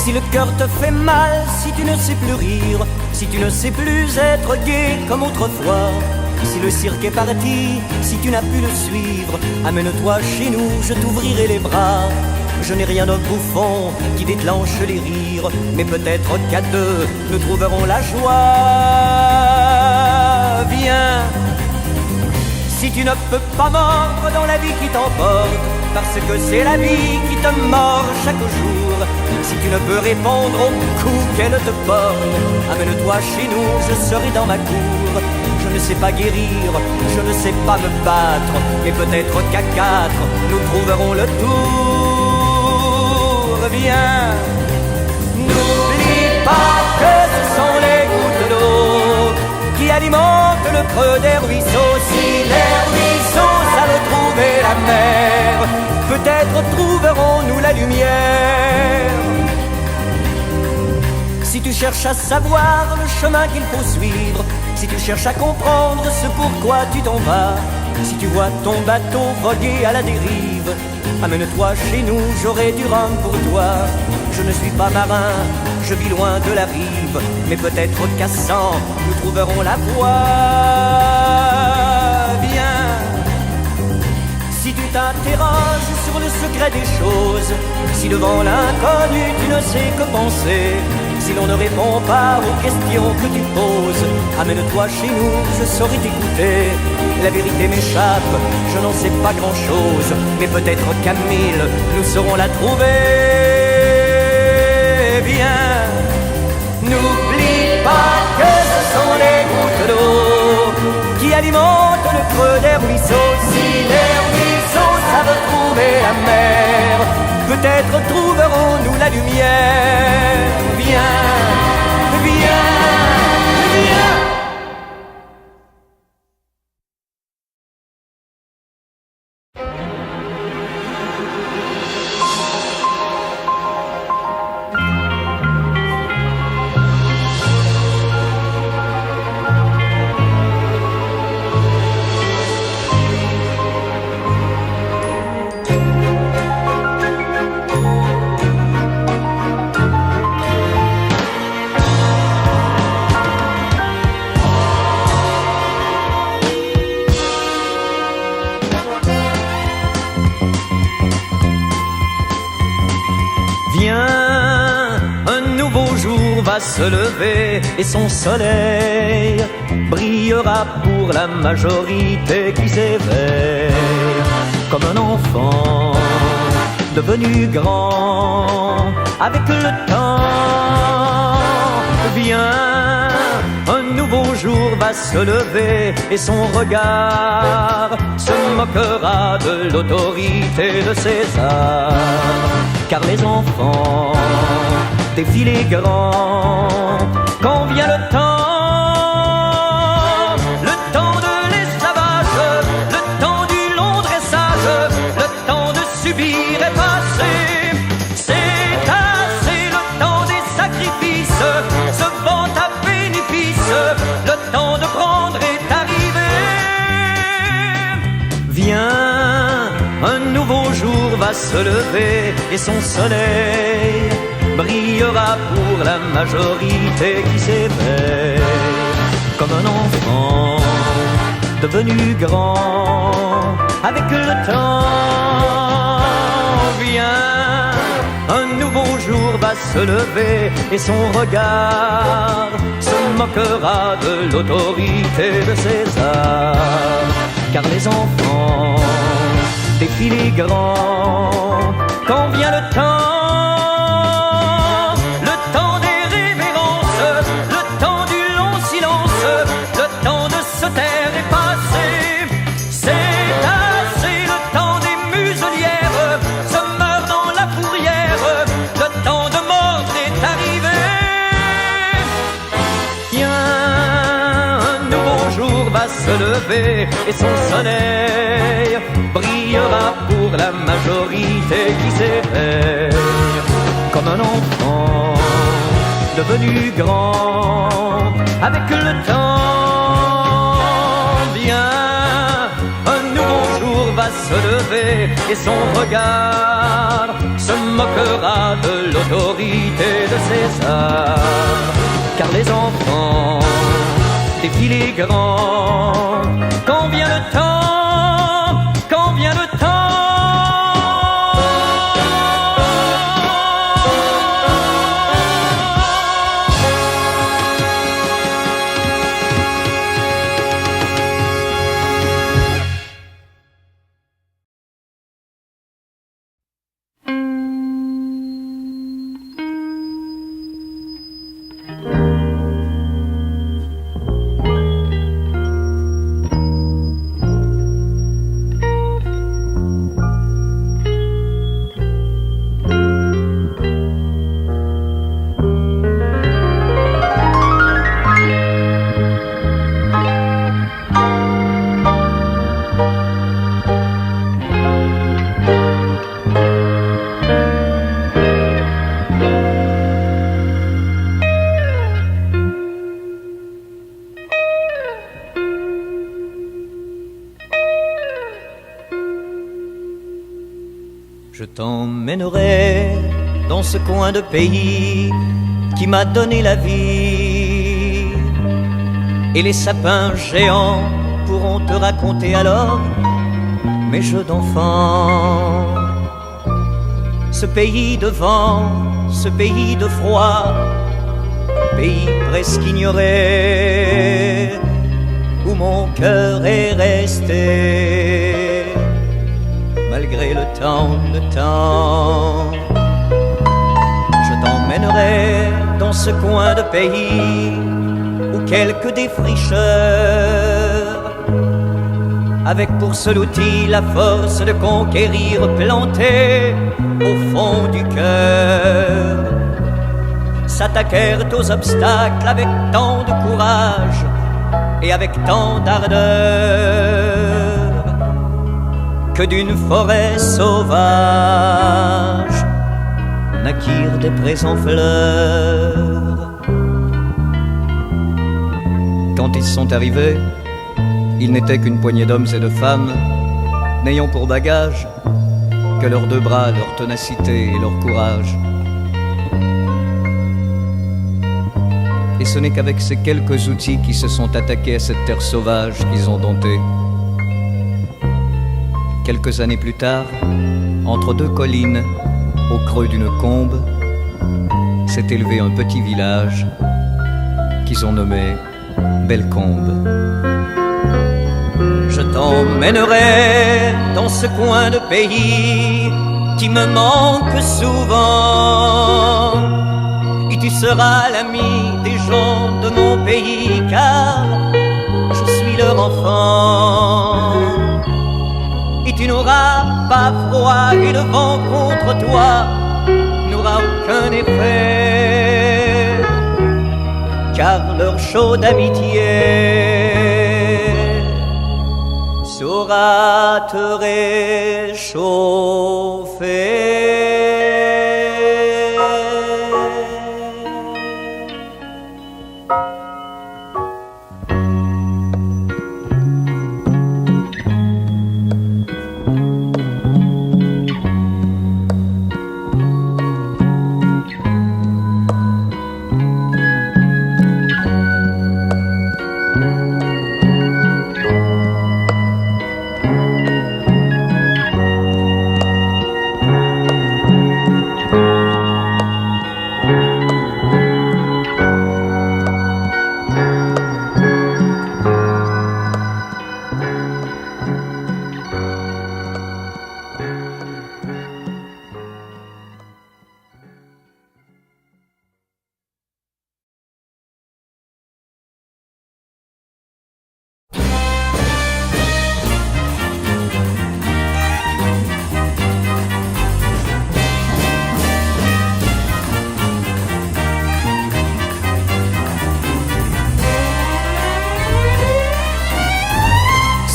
Si le cœur te fait mal, si tu ne sais plus rire, si tu ne sais plus être gai comme autrefois, si le cirque est parti, si tu n'as pu le suivre, amène-toi chez nous, je t'ouvrirai les bras. Je n'ai rien de bouffon qui déclenche les rires, mais peut-être qu'à deux, nous trouverons la joie. Viens. Si tu ne peux pas mordre dans la vie qui t'emporte, parce que c'est la vie qui te mord chaque jour, si tu ne peux répondre aux coups qu'elle te porte, amène-toi chez nous, je serai dans ma cour. Je ne sais pas guérir, je ne sais pas me battre, mais peut-être qu'à quatre, nous trouverons le tour. Viens, n'oublie pas que ce sont les gouttes d'eau qui alimentent le creux des ruisseaux. Si les ruisseaux savent trouver la mer, peut-être trouverons-nous la lumière. Si tu cherches à savoir le chemin qu'il faut suivre, si tu cherches à comprendre ce pourquoi tu t'en vas, si tu vois ton bateau voguer à la dérive, amène-toi chez nous, j'aurai du rhum pour toi. Je ne suis pas marin, je vis loin de la rive, mais peut-être qu'à 100, nous trouverons la voie. Viens. Si tu t'interroges sur le secret des choses, si devant l'inconnu tu ne sais que penser, si l'on ne répond pas aux questions que tu poses, amène-toi chez nous, je saurai t'écouter. La vérité m'échappe, je n'en sais pas grand-chose, mais peut-être qu'à 1000, nous saurons la trouver. Viens, n'oublie pas que ce sont les gouttes d'eau qui alimentent le creux des ruisseaux. Si les ruisseaux savent trouver la mer, peut-être trouverons-nous la lumière. Viens, viens, viens. Se lever et son soleil brillera pour la majorité qui s'éveille comme un enfant devenu grand avec le temps. Viens, un nouveau jour va se lever et son regard se moquera de l'autorité de César, car les enfants défient les grands quand vient le temps de l'esclavage, le temps du long dressage, le temps de subir est passé. C'est assez, le temps des sacrifices se vend à bénéfice, le temps de prendre est arrivé. Viens, un nouveau jour va se lever et son soleil brillera pour la majorité qui s'éveille comme un enfant devenu grand avec le temps. Viens, un nouveau jour va se lever et son regard se moquera de l'autorité de César, car les enfants défient les grands quand vient le temps. Se lever et son soleil brillera pour la majorité qui s'éveille comme un enfant devenu grand avec le temps. Viens, un nouveau jour va se se lever et son regard se moquera de l'autorité de César. Car les enfants des filigrans, quand vient le temps, quand vient le temps, je t'emmènerai dans ce coin de pays qui m'a donné la vie. Et les sapins géants pourront te raconter alors mes jeux d'enfant. Ce pays de vent, ce pays de froid, pays presque ignoré, où mon cœur est resté. Malgré le temps, je t'emmènerai dans ce coin de pays où quelques défricheurs, avec pour seul outil la force de conquérir, plantés au fond du cœur, s'attaquèrent aux obstacles avec tant de courage et avec tant d'ardeur, que d'une forêt sauvage naquirent des prés en fleurs. Quand ils sont arrivés, ils n'étaient qu'une poignée d'hommes et de femmes, n'ayant pour bagage que leurs deux bras, leur ténacité et leur courage. Et ce n'est qu'avec ces quelques outils qui se sont attaqués à cette terre sauvage qu'ils ont dompté. Quelques années plus tard, entre deux collines, au creux d'une combe, s'est élevé un petit village qu'ils ont nommé Bellecombe. Je t'emmènerai dans ce coin de pays qui me manque souvent, et tu seras l'ami des gens de mon pays, car je suis leur enfant. Et tu n'auras pas froid et le vent contre toi n'aura aucun effet, car leur chaude amitié saura te réchauffer.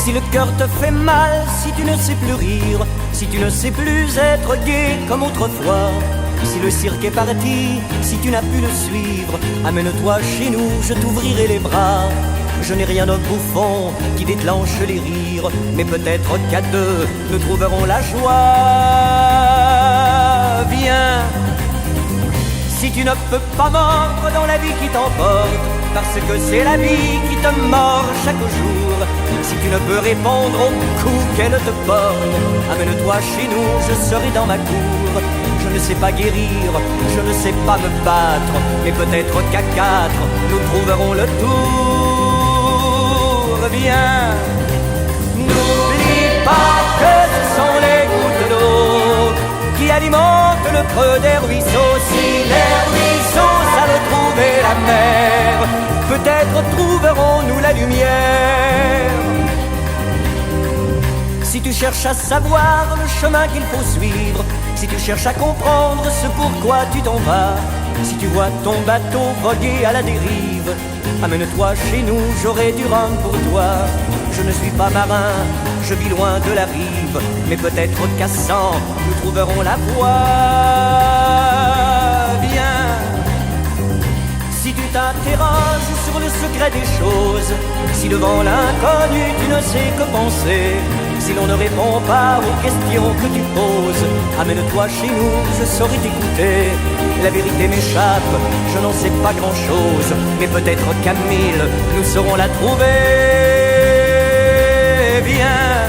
Si le cœur te fait mal, si tu ne sais plus rire, si tu ne sais plus être gai comme autrefois, si le cirque est parti, si tu n'as pu le suivre, amène-toi chez nous, je t'ouvrirai les bras. je n'ai rien de bouffon qui déclenche les rires, mais peut-être qu'à deux, nous trouverons la joie. Viens, si tu ne peux pas mordre dans la vie qui t'emporte, parce que c'est la vie qui te mord chaque jour. Si tu ne peux répondre aux coups qu'elle te porte, amène-toi chez nous, je serai dans ma cour. Je ne sais pas guérir, je ne sais pas me battre, mais peut-être qu'à quatre, nous trouverons le tour. Viens, n'oublie pas que ce sont les gouttes d'eau qui alimentent le creux des ruisseaux. Si les ruisseaux savent trouver la mer, peut-être trouverons-nous la lumière. Si tu cherches à savoir le chemin qu'il faut suivre, si tu cherches à comprendre ce pourquoi tu t'en vas, si tu vois ton bateau voguer à la dérive, amène-toi chez nous, j'aurai du rhum pour toi. Je ne suis pas marin, je vis loin de la rive, mais peut-être qu'à 100, nous trouverons la voie. Viens, si tu t'interroges sur le secret des choses, si devant l'inconnu tu ne sais que penser, si l'on ne répond pas aux questions que tu poses, amène-toi chez nous, je saurai t'écouter. La vérité m'échappe, je n'en sais pas grand-chose, mais peut-être qu'à 1000, nous saurons la trouver. Viens,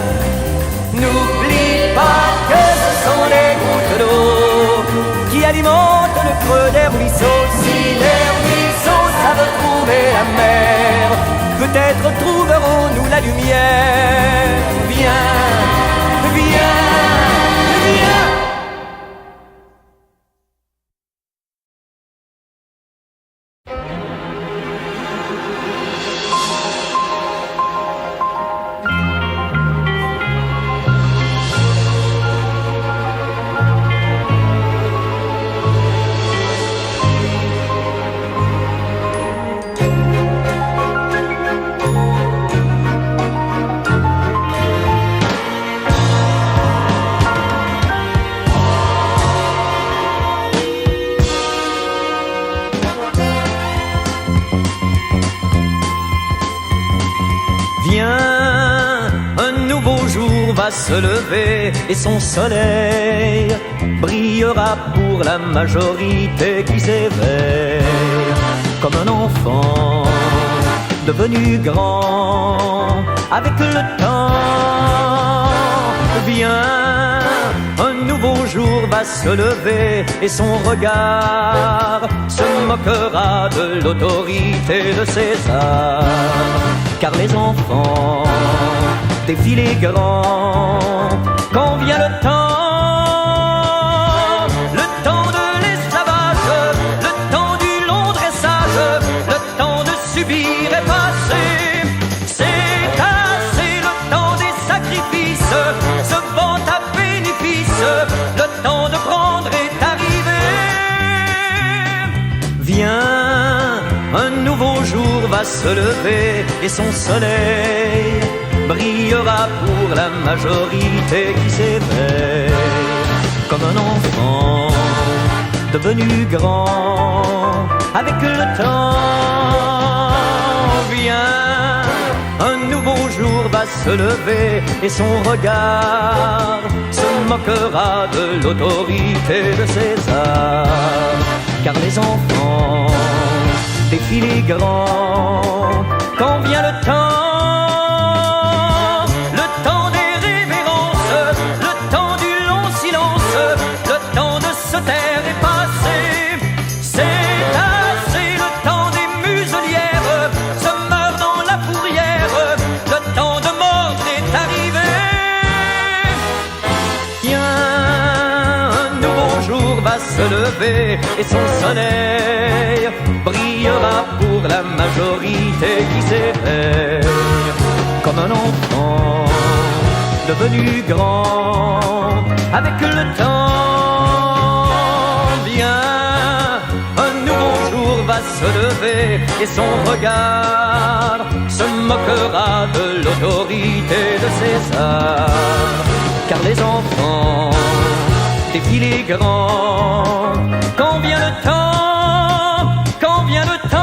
n'oublie pas que ce sont les gouttes d'eau qui alimentent le creux des ruisseaux. Si les ruisseaux savent trouver la mer, peut-être trouverons-nous la lumière. Viens, viens, viens. Se lever et son soleil brillera pour la majorité qui s'éveille comme un enfant devenu grand avec le temps. Viens, un nouveau jour va se lever et son regard se moquera de l'autorité de César, car les enfants défient les grands quand vient le temps de l'esclavage, le temps du long dressage, le temps de subir est passé. C'est assez, le temps des sacrifices se vend à bénéfice, le temps de prendre est arrivé. Viens, un nouveau jour va se lever et son soleil brillera pour la majorité qui s'éveille comme un enfant devenu grand avec le temps. Viens, un nouveau jour va se lever et son regard se moquera de l'autorité de César, car les enfants défient les grands quand vient le temps. Terre est passée, c'est assez, le temps des muselières se meurt dans la fourrière, le temps de mordre est arrivé. Viens, un nouveau jour va se lever et son soleil brillera pour la majorité qui s'éveille comme un enfant devenu grand avec le temps. Un nouveau jour va se lever et son regard se moquera de l'autorité de César, car les enfants défient les grands quand vient le temps, quand vient le temps.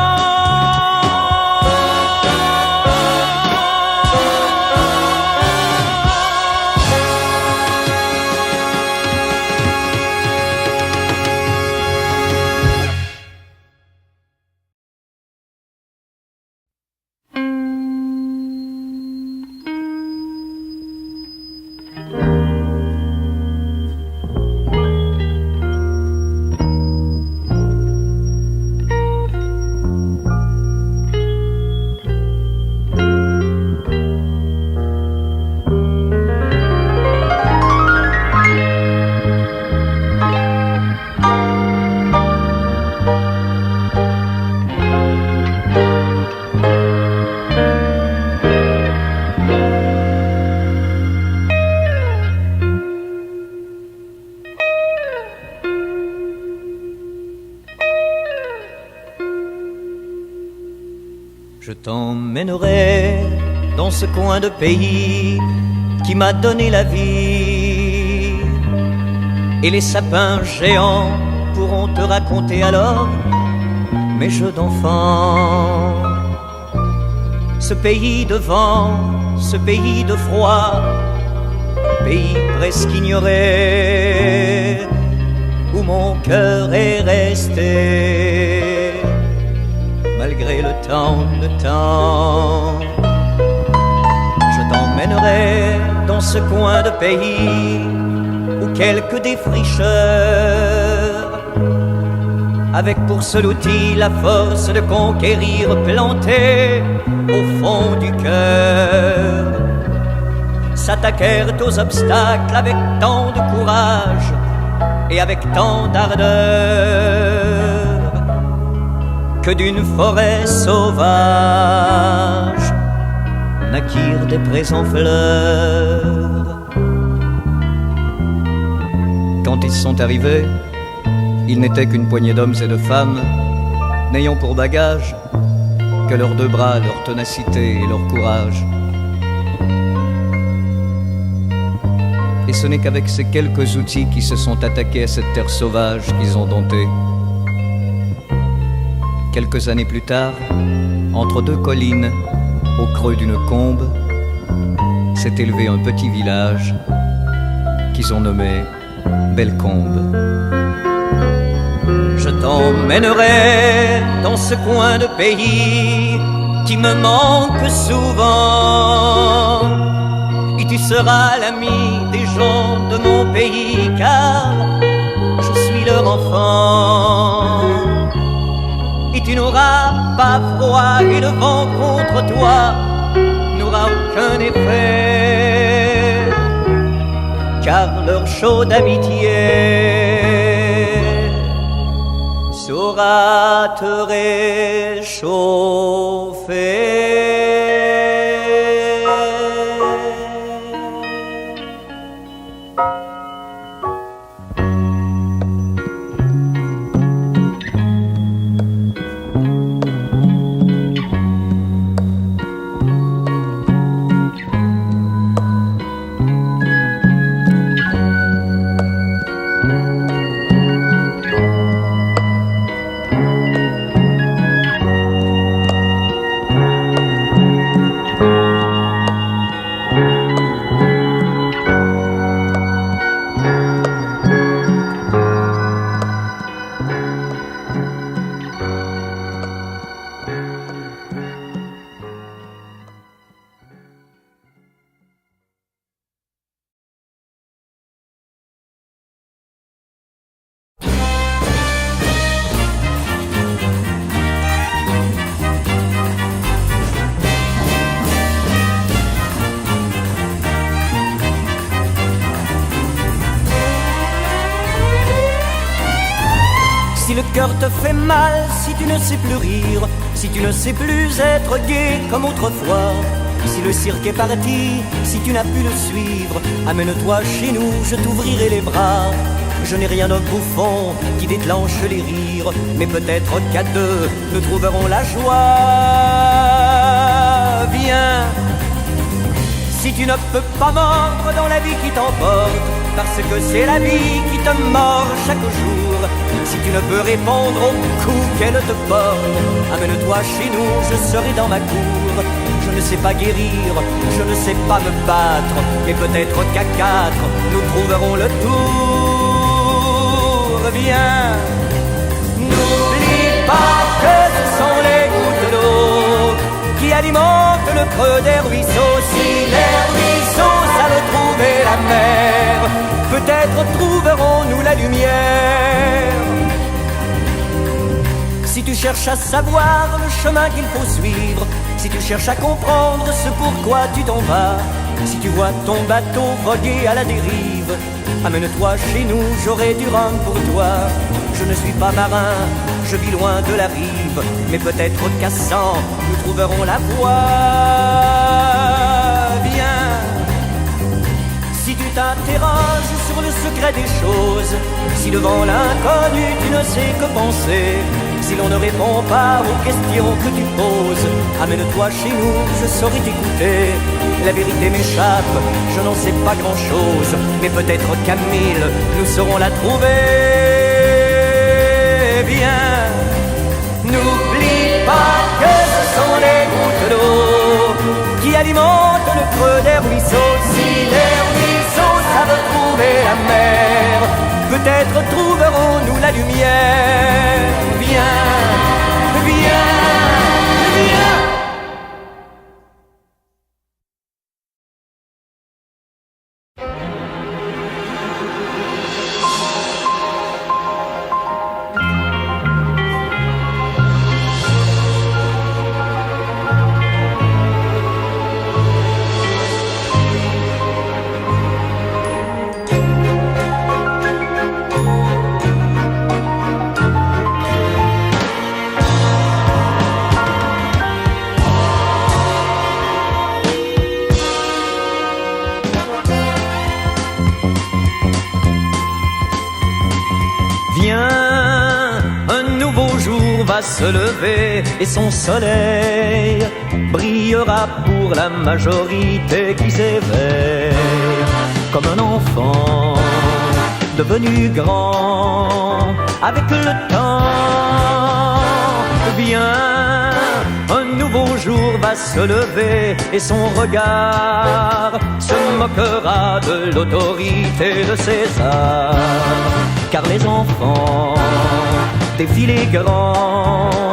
Je t'emmènerai dans ce coin de pays qui m'a donné la vie. Et les sapins géants pourront te raconter alors mes jeux d'enfant. Ce pays de vent, ce pays de froid, pays presque ignoré, où mon cœur est resté malgré le temps. Je t'emmènerai dans ce coin de pays où quelques défricheurs, avec pour seul outil la force de conquérir, plantés au fond du cœur, s'attaquèrent aux obstacles avec tant de courage et avec tant d'ardeur que d'une forêt sauvage naquirent des présents fleurs. Quand ils sont arrivés, ils n'étaient qu'une poignée d'hommes et de femmes, n'ayant pour bagage que leurs deux bras, leur ténacité et leur courage. Et ce n'est qu'avec ces quelques outils qui se sont attaqués à cette terre sauvage qu'ils ont dompté. Quelques années plus tard, entre deux collines, au creux d'une combe, s'est élevé un petit village qu'ils ont nommé Bellecombe. Je t'emmènerai dans ce coin de pays qui me manque souvent, et tu seras l'ami des gens de mon pays, car je suis leur enfant. Et tu n'auras pas froid et le vent contre toi n'aura aucun effet, car leur chaude amitié saura te réchauffer. Si le cœur te fait mal, si tu ne sais plus rire, si tu ne sais plus être gai comme autrefois, si le cirque est parti, si tu n'as pu le suivre, amène-toi chez nous, je t'ouvrirai les bras. Je n'ai rien de bouffon qui déclenche les rires, mais peut-être qu'à deux, nous trouverons la joie. Viens, si tu ne peux pas mordre dans la vie qui t'emporte, parce que c'est la vie qui te mord chaque jour. Si tu ne peux répondre aux coups qu'elle te porte, amène-toi chez nous, je serai dans ma cour. Je ne sais pas guérir, je ne sais pas me battre, mais peut-être qu'à quatre, nous trouverons le tour. Viens, n'oublie pas que ce sont les gouttes d'eau qui alimentent le creux des ruisseaux. Si les ruisseaux savent trouver la mer, peut-être trouverons-nous la lumière. Si tu cherches à savoir le chemin qu'il faut suivre, si tu cherches à comprendre ce pourquoi tu t'en vas, si tu vois ton bateau voguer à la dérive, amène-toi chez nous, j'aurai du rhum pour toi. Je ne suis pas marin, je vis loin de la rive, mais peut-être qu'à 100, nous trouverons la voie. Viens, si tu t'interroges sur le secret des choses, si devant l'inconnu tu ne sais que penser, Si l'on ne répond pas aux questions que tu poses, amène-toi chez nous, je saurai t'écouter. La vérité m'échappe, je n'en sais pas grand-chose, mais peut-être qu'à 1000, nous saurons la trouver. Viens, n'oublie pas que ce sont les gouttes d'eau qui alimentent le creux des ruisseaux. Si les ruisseaux savent trouver la mer, peut-être trouverons-nous la lumière. Viens, viens, viens. Se lever et son soleil brillera pour la majorité qui s'éveille comme un enfant devenu grand avec le temps. Viens, un nouveau jour va se lever et son regard se moquera de l'autorité de César, car les enfants défilent grands